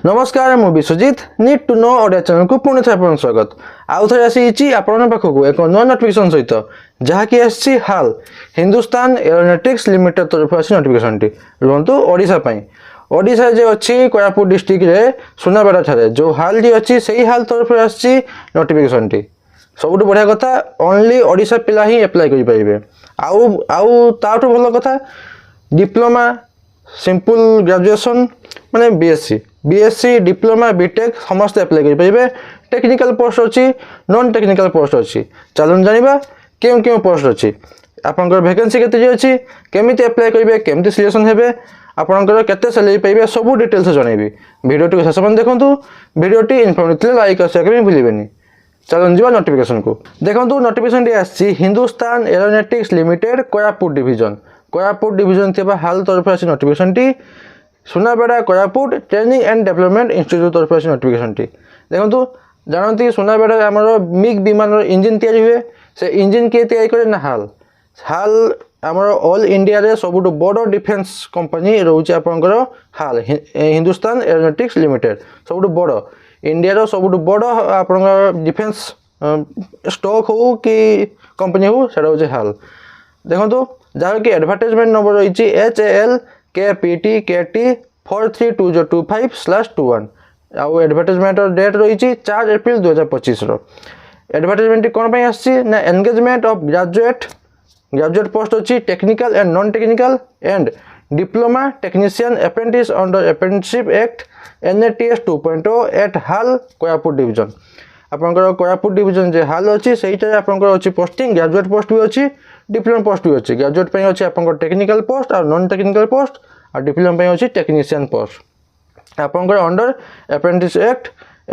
नमस्कार मु Biswajit need to know audio channel को पुणी थे स्वागत आउ थे आसी आपण पाखक एक नुआ नोटिफिकेशन सहित जहाँकि आसी हाल हिंदुस्तान एरोनॉटिक्स लिमिटेड तरफ आसी नोटिफिकेशन टी रुहतु ओडिशा ओडिशा जे अच्छी कोरापुट डिस्ट्रिक्ट रे सुनाबेड़ा ठारे जो हाल जी अच्छी से हाल तरफ आसी नोटिफिकेशन टी सब बढ़िया कथा ओनली ओडिशा पिला ही एप्लाई करि परिबे आउ ताठू भल कथा डिप्लोमा सिंपल ग्रेजुएशन माने बीएससी डिप्लोमा बीटेक समस्त एप्लाई करि परिबे। टेक्निकल पोस्ट अच्छी नॉन टेक्निकल पोस्ट अच्छी चलन जानिबा केउ केउ पोस्ट अच्छी आपनकर वैकेंसी केते अच्छी केमिति एप्लाई करिवे केमिति सिलेक्शन हेबे आपनकर केते सैलरी पाइबे सब डिटेल्स जणैबी वीडियोटी शेष पर्यंत देखंतु वीडियोटी इन्फॉर्मेटिव लाइक और शेयर करबे भूलिबेनी। चलन जीवा नोटिफिकेशन को देखंतु नोटिफिकेशन टी आसी Hindustan aeronautics limited Koraput division थिबा हाल तरफ आसी notification T Sunabeda Koraput training and development institute तरफ आसी नोटिफिकेशन टी देखंतु जानती सुनाबेड़ा आमर मिग विमान इंजिन तैयारी हुए से इंजिन किए तैयारी करे ना हाल आमर ऑल इंडिया रे सबुठ बड़ डिफेन्स कंपनी रोचे आपंकर हाल हिंदुस्तान एरोनॉटिक्स लिमिटेड सबुठ बड़ इंडिया रो सबुठ बड़ आपंकर डिफेन्स स्टॉक हो कि कंपनी हो सेटा होचे हाल देखंतु जहाँ कि एडवर्टाइजमेंट नंबर रही HAL KPT KT 432025/21 आउ एडवर्टाइजमेंट डेट रही 4 एप्रिल 2025 एडवर्टाइजमेंट कौन पे आसी ना एंगेजमेंट ऑफ ग्रेजुएट पोस्ट अच्छी technical and non technical and diploma technician apprentice under apprenticeship act NATS 2.0 at HAL Koraput division आपंकर कोरापुट डिवीजन जे हाल अच्छी से अच्छी पोस्टिंग ग्रेजुएट पोस्ट भी अच्छी डिप्लोमा पोस्ट भी अच्छी ग्रेजुएट पे अच्छी आपंकर टेक्निकल पोस्ट और नॉन टेक्निकल पोस्ट और डिप्लोमा पे अच्छी टेक्नीशियन पोस्ट आपंकर under apprentice act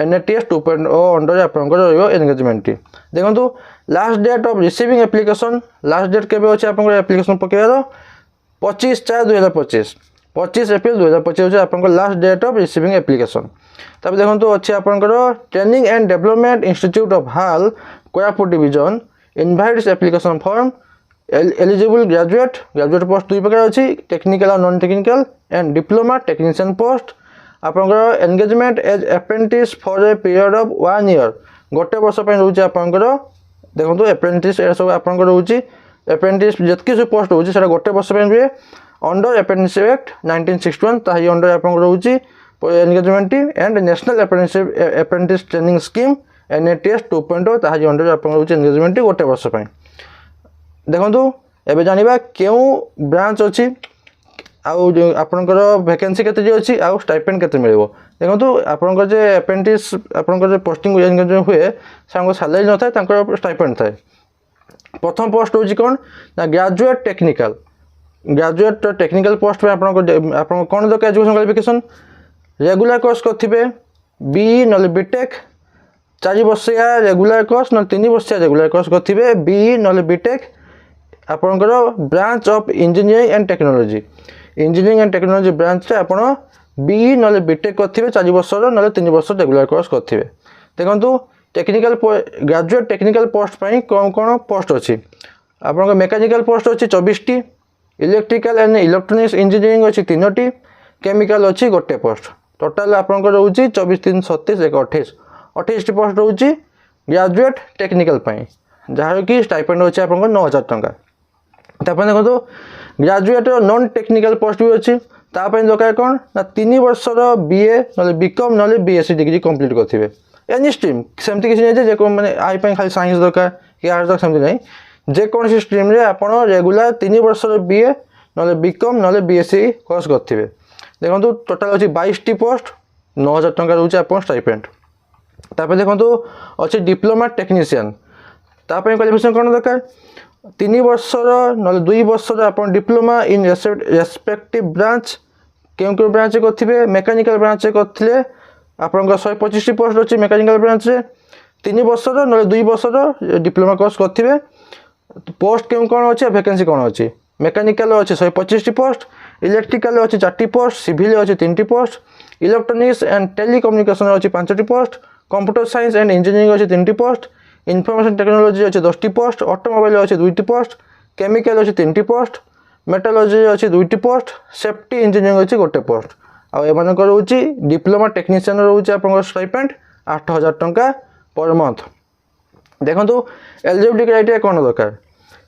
NATS 2.0 under आपंकर एंगेजमेंट टी देखंतु last date of receiving application last date केबे अच्छी आपंकर एप्लिकेशन पकेबार 25/4/2025 25 एप्रिल 2025 आपंकर last date of receiving application तब देखो अच्छे आपंकर training and development institute of HAL Koraput division invites application form eligible graduate post दुई प्रकार अच्छी टेक्निकल और non technical and diploma technician post आपंकर engagement as apprentice for a period of 1 year गोटे वर्ष रोचे आपंकर देखो अप्रेंटिस सब आपंकर रोचे अप्रेंटिस जितकी सब पोस्ट रोचे से गोटे वर्ष रुए अंडर अप्रेंटिस एक्ट 1961 ताही अंडर आपंकर रोचे engagement and national apprentice training scheme NATS 2.0 ताही अंडर आपंकर रोचे एंगेजमेंट गोटे वर्ष देखो एबे जानिबा केउ ब्रांच अच्छी आउ आपनकर वैकेंसी केते जे अच्छी आउ स्टाइपेंड केते मिलबो देखो आपनकर जे अप्रेंटिस आपनकर जे पोस्टिंग एंगेजमेंट हुए सांगो सैलरी न थाए तांकर स्टाइपेंड थाए प्रथम पोस्ट होची कोन ना ग्रेजुएट टेक्निकल पोस्ट पे आपन कोन दक एजुकेशन क्वालिफिकेशन रेगुलर कोर्स करथिबे BE नले बीटेक 4 वर्षिया रेगुलर कोर्स न 3 वर्षिया रेगुलर कोर्स करथिबे BE नले बीटेक आपनकर branch of engineering and technology branch रे आपण BE नले बीटेक करथिबे 4 वर्षर नले 3 वर्ष रेगुलर कोर्स करथिबे देखंतु टेक्निकल ग्रेजुएट टेक्निकल पोस्ट पई कोन पोस्ट अछि आपनकर मैकेनिकल पोस्ट अछि 24 T electrical and electronics engineering अछि 3 टी केमिकल अछि गोटे पोस्ट टोटल आपनकर रहउछि 24 3 37 1 28 टी पोस्ट रहउछि ग्रेजुएट टेक्निकल पई जहाँ कि स्टाइपेंड अछि आपनकर 9000 टंका तापर देखो ग्रेजुएट नॉन टेक्निकल पोस्ट भी अच्छी तापर दरकार कौन ना 3 वर्षर BA नले BCom नले BSc डिग्री कंप्लीट करथिबे एनी स्ट्रीम सेमती किसी नहीं जे को माने आई पई खाली साइंस दरकार कि आर्ट्स दरकार सेमती नहीं जे कौन सी स्ट्रीम रे आपण रेगुलर 3 वर्षर BA नले BCom नले BSc कोर्स करथिबे देखंतु टोटल अछि 22 टी पोस्ट 9000 टंका रहउछि आपण स्टाइपेंड तापर देखंतु अछि डिप्लोमा टेक्नीशियन तापर क्वालिफिकेशन कोन दरकार 3 वर्षर नले 2 वर्षर आपण डिप्लोमा इन रेस्पेक्टिव ब्रांच केउ ब्रांच करथिबे मैकेनिकल ब्रांच करथिले आपनका 125 टी पोस्ट अछि मैकेनिकल ब्रांच रे 3 वर्षर नले 2 वर्षर डिप्लोमा कोर्स करथिबे पोस्ट केउ कोन अछि वैकेंसी कोन अछि मैकेनिकल अछि 125 टी पोस्ट इलेक्ट्रिकल अछि 4 टी पोस्ट सिविल अछि 3 T post electronics and telecommunication अछि 5 T post computer science and engineering अछि 3 टी पोस्ट इनफॉरमेशन टेक्नोलॉजी अच्छे 10 टी पोस्ट ऑटोमोबाइल अच्छे 2 टी पोस्ट केमिकल अच्छे 3 टी पोस्ट मेटालॉजी अच्छे 2 T post safety engineering अच्छे गोटे post ଆଉ ଏମାନଙ୍କର ହେଉଛି ଡିପ୍ଲୋମା ଟେକ୍ନିସିଆନ୍ ରହୁଛି ଆପଣଙ୍କର ଷ୍ଟାଇପେଣ୍ଡ 8,000 ଟଙ୍କା ପର୍ ମନ୍ଥ। ଦେଖନ୍ତୁ ଏଲିଜିବିଲିଟି କ୍ରାଇଟେରିଆ କ'ଣ ଦରକାର,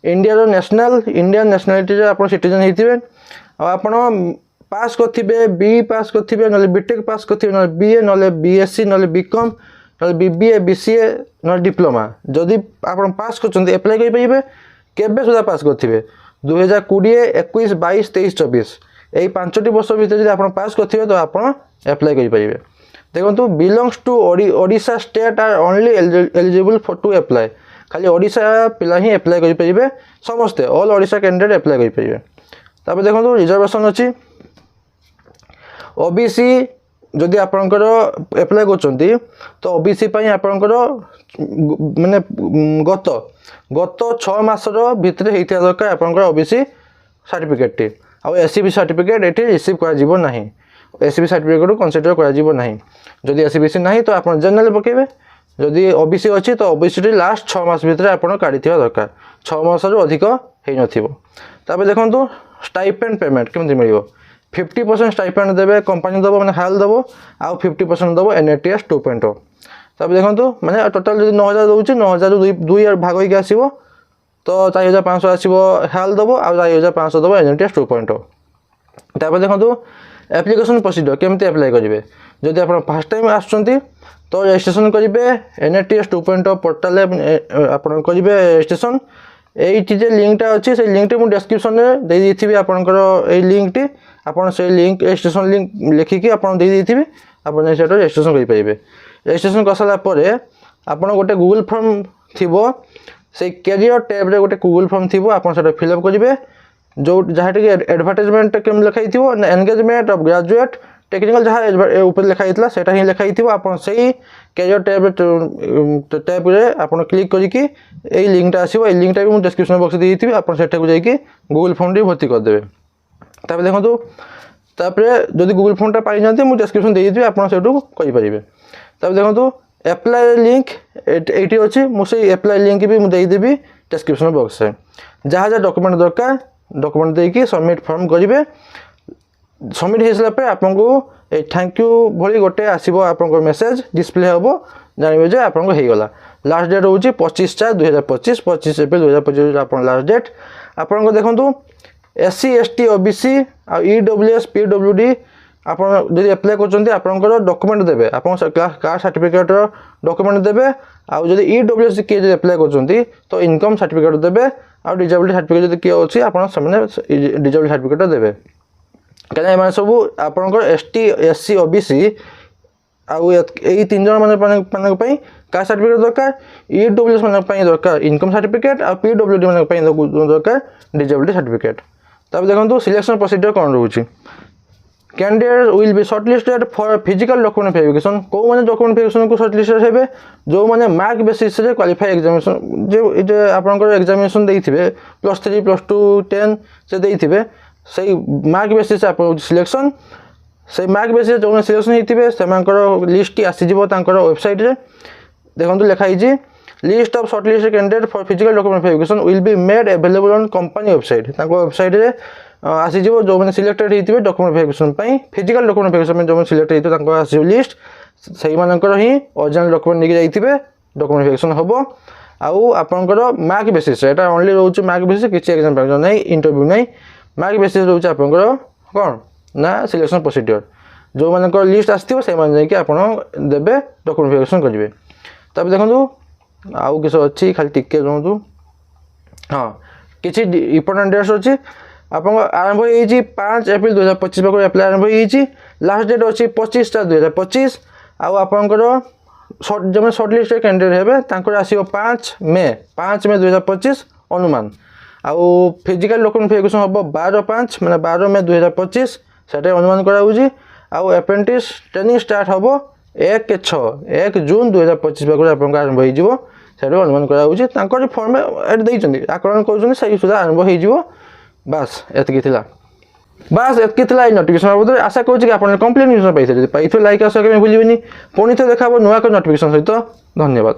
ଇଣ୍ଡିଆନ୍ ନ୍ୟାସନାଲିଟିରେ ଆପଣ ସିଟିଜେନ୍ ହେଇଥିବେ, ଆଉ ଆପଣ ପାସ୍ କରିଥିବେ BE ପାସ୍ କରିଥିବେ, ନହେଲେ BTEC ପାସ୍ କରିଥିବେ, ନହେଲେ BA, ନହେଲେ BSc, ନହେଲେ BCom, ନହେଲେ BBA, BCA, ନହେଲେ ଡିପ୍ଲୋମା। ଯଦି ଆପଣ ପାସ୍ କରୁଛନ୍ତି ଆପ୍ଲାଏ କରିପାରିବେ। କେବେ ସୁଦ୍ଧା ପାସ୍ କରିଥିବେ 2020, 21, 22, 23, 24 এই 5ଟି ବର୍ଷ ଭିତରେ ଯଦି ଆପଣ ପାସ୍ କରିଥିବେ ତ ଆପଣ ଆପ୍ଲାଏ କରିପାରିବେ। ଦେଖନ୍ତୁ belongs to Odisha state are only eligible to apply. ଖାଲି ଓଡ଼ିଶା ପିଲା ହିଁ ଆପ୍ଲାଏ କରିପାରିବେ, ସମସ୍ତେ ଅଲ୍ ଓଡ଼ିଶା କ୍ୟାଣ୍ଡିଡେଟ୍ ଆପ୍ଲାଏ କରିପାରିବେ। ତାପରେ ଦେଖନ୍ତୁ ରିଜର୍ଭେସନ୍ ଅଛି। OBC ଯଦି ଆପଣଙ୍କର ଆପ୍ଲାଏ କରୁଛନ୍ତି ତ OBC ପାଇଁ ଆପଣଙ୍କର ମାନେ ଗତ 6 ମାସର ଭିତରେ ହେଇଥିବା ଦରକାର ଆପଣଙ୍କର OBC ସାର୍ଟିଫିକେଟ୍ଟି। ଆଉ SCB ସାର୍ଟିଫିକେଟ୍ ଏଠି ରିସିଭ୍ କରାଯିବ ନାହିଁ, SCB ସାର୍ଟିଫିକେଟ୍କୁ କନସିଡର୍ କରାଯିବ ନାହିଁ। ଯଦି SCBC ନାହିଁ ତ ଆପଣ ଜେନେରାଲ ପକାଇବେ, ଯଦି OBC ଅଛି ତ OBCଟି ଲାଷ୍ଟ 6 ମାସ ଭିତରେ ଆପଣ କାଢ଼ିଥିବା ଦରକାର, 6 ମାସରୁ ଅଧିକ ହେଇନଥିବ। ତାପରେ ଦେଖନ୍ତୁ ଷ୍ଟାଇପେଣ୍ଡ ପେମେଣ୍ଟ କେମିତି ମିଳିବ। 50% ଷ୍ଟାଇପେଣ୍ଡ ଦେବେ କମ୍ପାନୀ ଦେବ, ମାନେ ହାଲ୍ ଦେବ, ଆଉ 50% ଦେବ NATS 2.0। ତାପରେ ଦେଖନ୍ତୁ ମାନେ ଟୋଟାଲ୍ ଯଦି 9,000 ଦେଉଛି, 9,000ରୁ 2 ଭାଗ ହେଇକି ଆସିବ ତ 4,500 ଆସିବ ହାଲ୍ ଦେବ, ଆଉ 4,500 ଦେବ NATS 2.0। ତାପରେ ଦେଖନ୍ତୁ ଆପ୍ଲିକେସନ୍ ପ୍ରୋସିଡିଓର କେମିତି ଆପ୍ଲାଏ କରିବେ। ଯଦି ଆପଣ ଫାର୍ଷ୍ଟ ଟାଇମ୍ ଆସୁଛନ୍ତି ତ ରେଜିଷ୍ଟ୍ରେସନ୍ କରିବେ NATS 2.0 ପୋର୍ଟାଲରେ ଆପଣ କରିବେ ରେଜିଷ୍ଟ୍ରେସନ୍। এইটি যে লিঙ্কটা ଅଛି সেই লিঙ্কটি ମୁଁ ডেসক্রিপশନରେ ଦେଇଦେଇଥିବି ଆପଣଙ୍କର এই লিঙ্কটি, ଆପଣ সেই লিঙ্ক ରେଜିଷ୍ଟ୍ରେସନ୍ লিঙ্କ ଲେଖିକି ଆପଣ ଦେଇଦେଇଥିବେ, ଆପଣ ସେଇଟା ରେଜିଷ୍ଟ୍ରେସନ୍ କରିପାରିବେ। ରେଜିଷ୍ଟ୍ରେସନ୍ କରିସାରିଲା ପରେ ଆପଣ ଗୋଟେ ଗୁଗଲ୍ ଫର୍ମ ଥିବ, ସେଇ କ୍ୟାରିୟର ଟ୍ୟାବ୍ରେ ଗୋଟେ ଗୁଗଲ୍ ଫର୍ମ ଥିବ, ଆପଣ ସେଇଟା ଫିଲ୍ଅପ୍ କରିବେ। ଯେଉଁ ଯାହାଟିକି ଆଡ଼ଭର୍ଟାଇଜମେଣ୍ଟ କେମିତି ଲେଖା ହେଇଥିବ ନା ଏନଗେଜମେଣ୍ଟ ଅଫ୍ ଗ୍ରାଜୁଏଟ୍ টেকনিক্যাল যাহা উপরে লেখা হয়েছিল সেটা হি লেখা হয়েছিল। আপনার সেই ক্যারিয়র ট্যাব্রে আপনার ক্লিক করিকি এই লিঙ্কটা আসব, এই লিঙ্কটা মু ডেসক্রিপশন বক্সে দিয়েছি, আপনার সেটাকে যাই গুগল ফর্মটি ভর্তি করেদেবে। তারপরে দেখুন, তারপরে যদি গুগল ফর্মটা পাই না মু ডেসক্রিপশন দিয়েছি, আপনার সেটু করে। তারপরে দেখুন এপ্লাই লিঙ্ক এইটি অছি, মু সেই এপ্লাই লিঙ্ক বি মু দেইদেবি ডেসক্রিপশন বক্সে। যাহা যা ডকুমেন্ট দরকার ডকুমেন্ট ଦେଇକି সবমিট ফর্ম କରିବେ। সবমিট হয়ে সারা পরে আপনার এই থ্যাংক ইউ ভি গোটে আসব, আপনার মেসেজ ডিসপ্লে হব, জানবে যে আপনার হয়ে গলা। লাস্ট ডেট হচ্ছে 25/4/2025, 25 এপ্রিল 2025 আপনার লাস্ট ডেট। আপনার দেখুন SC ST OBC আর EWS PWD আপনার যদি আপ্লাই করছেন আপনার ডকুমেন্ট দেবে, আপনার কাস্ট সার্টিফিকেটর ডকুমেন্ট দেবে। আর যদি EWS কিଏ যদি আপ্লাই করছেন তো ইনকম সার্টিফিকেট দেবে, আর ডিজাবিলিটি সার্টিফিকেট যদি কিଏ অছি আপনার সেমানে ডিজাবিলিটি সার্টিফিকেট দেবে। কারণ এমানে সবু আপনার ST SC OBC ଆଉ ଏଇ 3 ଜଣ ମାନଙ୍କ ପାଇଁ କାଷ୍ଟ ସାର୍ଟିଫିକେଟ୍ ଦରକାର, EWS ମାନଙ୍କ ପାଇଁ ଦରକାର ଇନକମ୍ ସାର୍ଟିଫିକେଟ୍, ଆଉ PWD ମାନଙ୍କ ପାଇଁ ଦରକାର ଡିଜାବିଲିଟି ସାର୍ଟିଫିକେଟ୍। ତାପରେ ଦେଖନ୍ତୁ ସିଲେକ୍ସନ୍ ପ୍ରୋସିଡିଓର କ'ଣ ରହୁଛି। Candidate will be shortlisted for physical document verification. କେଉଁମାନେ ଡକୁମେଣ୍ଟ ଭେରିଫିକେସନ୍କୁ ସର୍ଟଲିଷ୍ଟେଡ୍ ହେବେ, ଯେଉଁମାନେ ମାର୍କ ବେସିସ୍ରେ କ୍ୱାଲିଫାଏ ଏକ୍ଜାମିନେସନ୍, ଯେ ଆପଣଙ୍କର ଏକ୍ଜାମିନେସନ୍ ଦେଇଥିବେ +3 +2 10 ସେ ଦେଇଥିବେ, সেই মার্ক বেসিসে আপনার সিলেকশন। সেই মার্ক বেসিসে যে সিলেকশন হয়েছে সেমানଙ୍କର লিস্টটি আসিଯିବ ତାଙ୍କର ওয়েবসাইটরে। দেখুন লেখা হয়েছে list of shortlisted candidate for physical document verification will be made available on company website. তাଙ୍କ ওয়েবসাইটরে আসিଯିବ ଯେଉଁମାନେ সিলেক্টেড হয়েছে ডকুমেন্ট ভেরিফিকেসন ପାଇଁ, ফিজিকাল ডকুমেন্ট ভেরিফিকেসন ପାଇଁ ଯେଉଁମାନେ সিলেক্ট হয়েছে ତାଙ୍କ ଆସିବ লিস্ট। সেইମାନଙ୍କର ହିଁ অরিজিনাল ডকুমেন্ট ନେଇକି ଯାଇଥିବେ, ডকুমেন্ট ভেরিফিকেসন হব। ଆଉ ଆପଣଙ୍କର ମାର୍କ ବେସିସ୍, এটা ଓନ୍ଲି ରହୁଛି ମାର୍କ ବେସିସ୍, କିଛି ଏକ୍ଜାମ୍ ଫେକ୍ଜାମ୍ ନାହିଁ, ଇଣ୍ଟରଭ୍ୟୁ ନାହିଁ। ମାର୍କ ବେସିସ୍ ରହୁଛି ଆପଣଙ୍କର କ'ଣ ନା ସିଲେକ୍ସନ୍ ପ୍ରୋସିଡିଓର। ଯେଉଁମାନଙ୍କର ଲିଷ୍ଟ ଆସିଥିବ ସେମାନେ ଯାଇକି ଆପଣ ଦେବେ, ଡକୁମେଣ୍ଟ ଭେରିଫିକେସନ୍ କରିବେ। ତାପରେ ଦେଖନ୍ତୁ ଆଉ କିଛି ଅଛି, ଖାଲି ଟିକେ ରୁହନ୍ତୁ। ହଁ, କିଛି ଇମ୍ପୋର୍ଟାଣ୍ଟ ଡେଟ୍ସ ଅଛି। ଆପଣଙ୍କ ଆରମ୍ଭ ହେଇଯାଇଛି 5 ଏପ୍ରିଲ 2025 ପାଖରୁ ଆପ୍ଲାଏ ଆରମ୍ଭ ହେଇଯାଇଛି। ଲାଷ୍ଟ ଡେଟ୍ ଅଛି 25/4/2025। ଆଉ ଆପଣଙ୍କର ଯେଉଁମାନେ ସର୍ଟ ଲିଷ୍ଟରେ କ୍ୟାଣ୍ଡିଡେଟ୍ ହେବେ ତାଙ୍କର ଆସିବ 5 ମେ 2025 ଅନୁମାନ। ଆଉ ଫିଜିକାଲ୍ ଡକୁମେଣ୍ଟ ଭେରିଫିକେସନ୍ ହେବ 12/5 ମାନେ 12 ମେ 2025, ସେଟା ଅନୁମାନ କରାଯାଉଛି। ଆଉ ଆପ୍ରେଣ୍ଟିସ୍ ଟ୍ରେନିଂ ଷ୍ଟାର୍ଟ ହେବ 1 ଜୁନ୍ 2025 ପାଖରୁ ଆପଣଙ୍କ ଆରମ୍ଭ ହେଇଯିବ, ସେଟା ଅନୁମାନ କରାଯାଉଛି। ତାଙ୍କର ଫର୍ମ ଏଠି ଦେଇଛନ୍ତି, ଆକଳନ କରୁଛନ୍ତି, ସେଇ ସୁଦ୍ଧା ଆରମ୍ଭ ହେଇଯିବ। ବାସ୍ ଏତିକି ଥିଲା ଏଇ ନୋଟିଫିକେସନ୍ ବାବଦରେ। ଆଶା କରୁଛି କି ଆପଣ କମ୍ପ୍ଲିଟ୍ ନ୍ୟୁଜ୍ ପାଇଥିଲେ। ଯଦି ପାଇଥିବେ ଲାଇକ୍ ଆଉ ସେୟାର କରିବାକୁ ଭୁଲିବେନି। ପୁଣି ଥରେ ଦେଖା ହେବ ନୂଆ ଏକ ନୋଟିଫିକେସନ୍ ସହିତ। ଧନ୍ୟବାଦ।